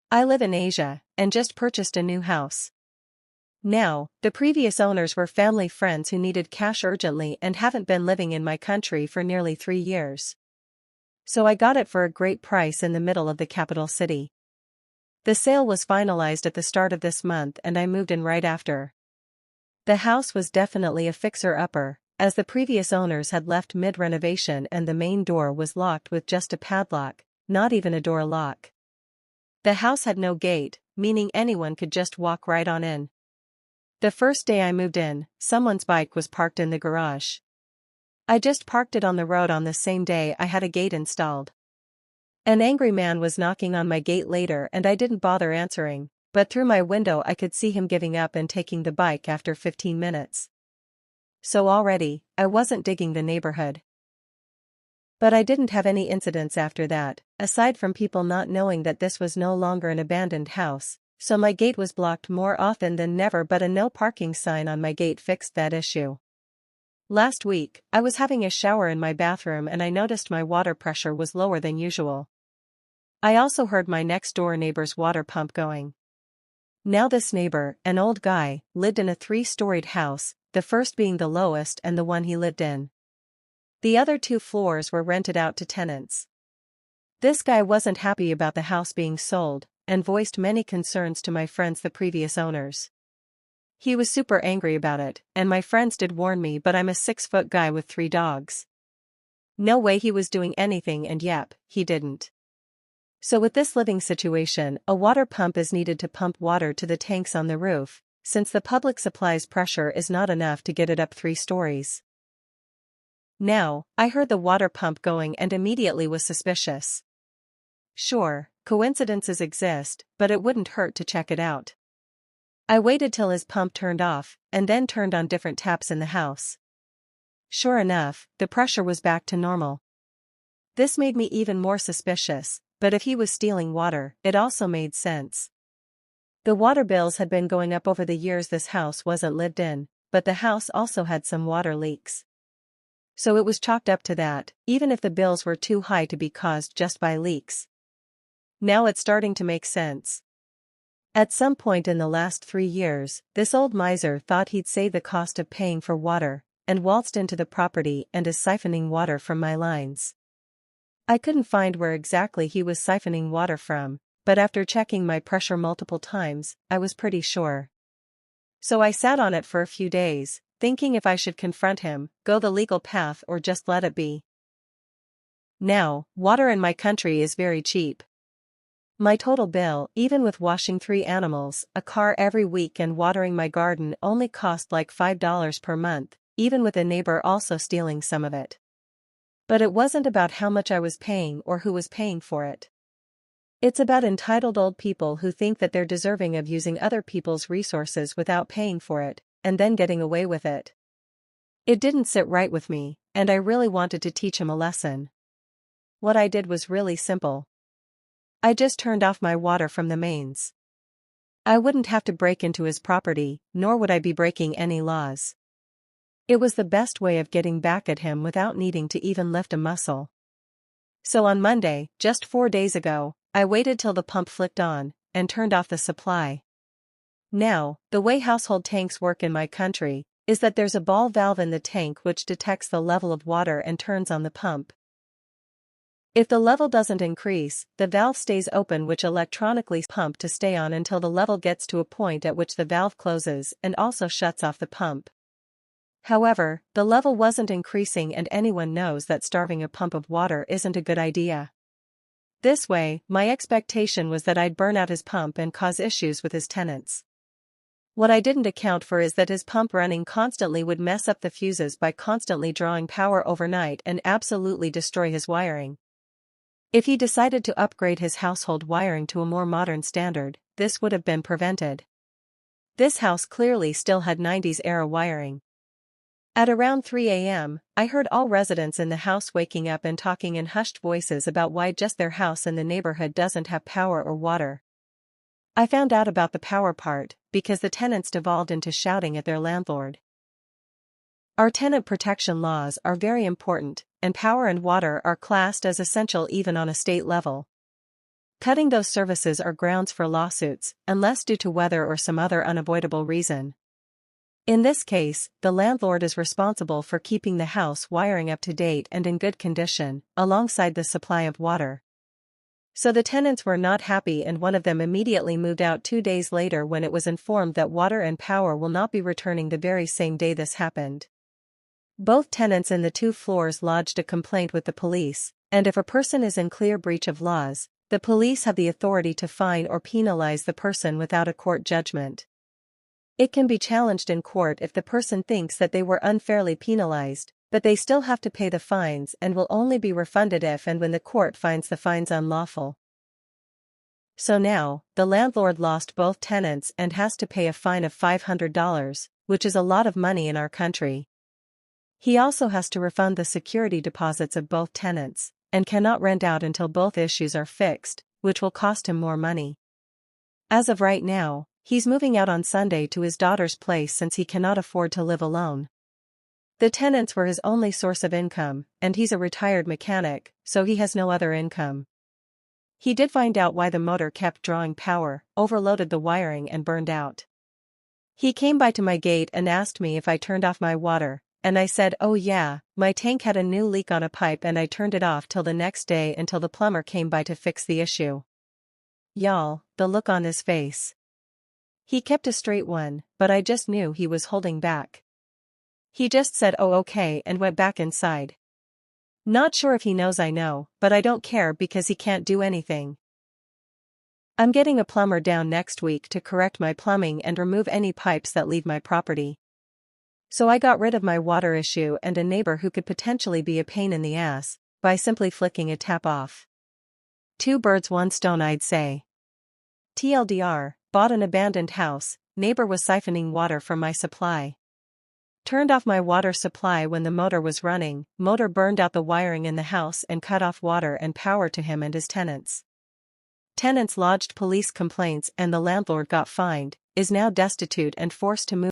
I live in Asia, and just purchased a new house. Now, the previous owners were family friends who needed cash urgently and haven't been living in my country for nearly 3 years. So I got it for a great price in the middle of the capital city. The sale was finalized at the start of this month and I moved in right after. The house was definitely a fixer-upper, as the previous owners had left mid-renovation and the main door was locked with just a padlock, not even a door lock. The house had no gate, meaning anyone could just walk right on in. The first day I moved in, someone's bike was parked in the garage. I just parked it on the road on the same day I had a gate installed. An angry man was knocking on my gate later and I didn't bother answering, but through my window I could see him giving up and taking the bike after 15 minutes. So already, I wasn't digging the neighborhood. But I didn't have any incidents after that, aside from people not knowing that this was no longer an abandoned house, so my gate was blocked more often than never, but a no parking sign on my gate fixed that issue. Last week, I was having a shower in my bathroom and I noticed my water pressure was lower than usual. I also heard my next-door neighbor's water pump going. Now this neighbor, an old guy, lived in a 3-storied house, the first being the lowest and the one he lived in. The other 2 floors were rented out to tenants. This guy wasn't happy about the house being sold, and voiced many concerns to my friends, the previous owners. He was super angry about it, and my friends did warn me, but I'm a 6-foot guy with 3 dogs. No way he was doing anything, and yep, he didn't. So with this living situation, a water pump is needed to pump water to the tanks on the roof, since the public supply's pressure is not enough to get it up 3 stories. Now, I heard the water pump going and immediately was suspicious. Sure, coincidences exist, but it wouldn't hurt to check it out. I waited till his pump turned off, and then turned on different taps in the house. Sure enough, the pressure was back to normal. This made me even more suspicious, but if he was stealing water, it also made sense. The water bills had been going up over the years this house wasn't lived in, but the house also had some water leaks. So it was chalked up to that, even if the bills were too high to be caused just by leaks. Now it's starting to make sense. At some point in the last 3 years, this old miser thought he'd save the cost of paying for water, and waltzed into the property and is siphoning water from my lines. I couldn't find where exactly he was siphoning water from, but after checking my pressure multiple times, I was pretty sure. So I sat on it for a few days, thinking if I should confront him, go the legal path, or just let it be. Now, water in my country is very cheap. My total bill, even with washing 3 animals, a car every week and watering my garden, only cost like $5 per month, even with a neighbor also stealing some of it. But it wasn't about how much I was paying or who was paying for it. It's about entitled old people who think that they're deserving of using other people's resources without paying for it, and then getting away with it. It didn't sit right with me, and I really wanted to teach him a lesson. What I did was really simple. I just turned off my water from the mains. I wouldn't have to break into his property, nor would I be breaking any laws. It was the best way of getting back at him without needing to even lift a muscle. So on Monday, just 4 days ago, I waited till the pump flicked on, and turned off the supply. Now, the way household tanks work in my country, is that there's a ball valve in the tank which detects the level of water and turns on the pump. If the level doesn't increase, the valve stays open, which electronically pump to stay on until the level gets to a point at which the valve closes and also shuts off the pump. However, the level wasn't increasing, and anyone knows that starving a pump of water isn't a good idea. This way, my expectation was that I'd burn out his pump and cause issues with his tenants. What I didn't account for is that his pump running constantly would mess up the fuses by constantly drawing power overnight and absolutely destroy his wiring. If he decided to upgrade his household wiring to a more modern standard, this would have been prevented. This house clearly still had 90s-era wiring. At around 3 a.m., I heard all residents in the house waking up and talking in hushed voices about why just their house in the neighborhood doesn't have power or water. I found out about the power part because the tenants devolved into shouting at their landlord. Our tenant protection laws are very important, and power and water are classed as essential even on a state level. Cutting those services are grounds for lawsuits, unless due to weather or some other unavoidable reason. In this case, the landlord is responsible for keeping the house wiring up to date and in good condition, alongside the supply of water. So the tenants were not happy, and one of them immediately moved out 2 days later when it was informed that water and power will not be returning the very same day this happened. Both tenants in the 2 floors lodged a complaint with the police, and if a person is in clear breach of laws, the police have the authority to fine or penalize the person without a court judgment. It can be challenged in court if the person thinks that they were unfairly penalized, but they still have to pay the fines and will only be refunded if and when the court finds the fines unlawful. So now, the landlord lost both tenants and has to pay a fine of $500, which is a lot of money in our country. He also has to refund the security deposits of both tenants, and cannot rent out until both issues are fixed, which will cost him more money. As of right now, he's moving out on Sunday to his daughter's place since he cannot afford to live alone. The tenants were his only source of income, and he's a retired mechanic, so he has no other income. He did find out why the motor kept drawing power, overloaded the wiring and burned out. He came by to my gate and asked me if I turned off my water, and I said, "Oh yeah, my tank had a new leak on a pipe and I turned it off till the next day until the plumber came by to fix the issue." Y'all, the look on his face. He kept a straight one, but I just knew he was holding back. He just said "oh okay" and went back inside. Not sure if he knows I know, but I don't care because he can't do anything. I'm getting a plumber down next week to correct my plumbing and remove any pipes that leave my property. So I got rid of my water issue and a neighbor who could potentially be a pain in the ass, by simply flicking a tap off. 2 birds 1 stone, I'd say. TLDR, bought an abandoned house, neighbor was siphoning water from my supply. Turned off my water supply when the motor was running, motor burned out the wiring in the house and cut off water and power to him and his tenants. Tenants lodged police complaints and the landlord got fined, is now destitute and forced to move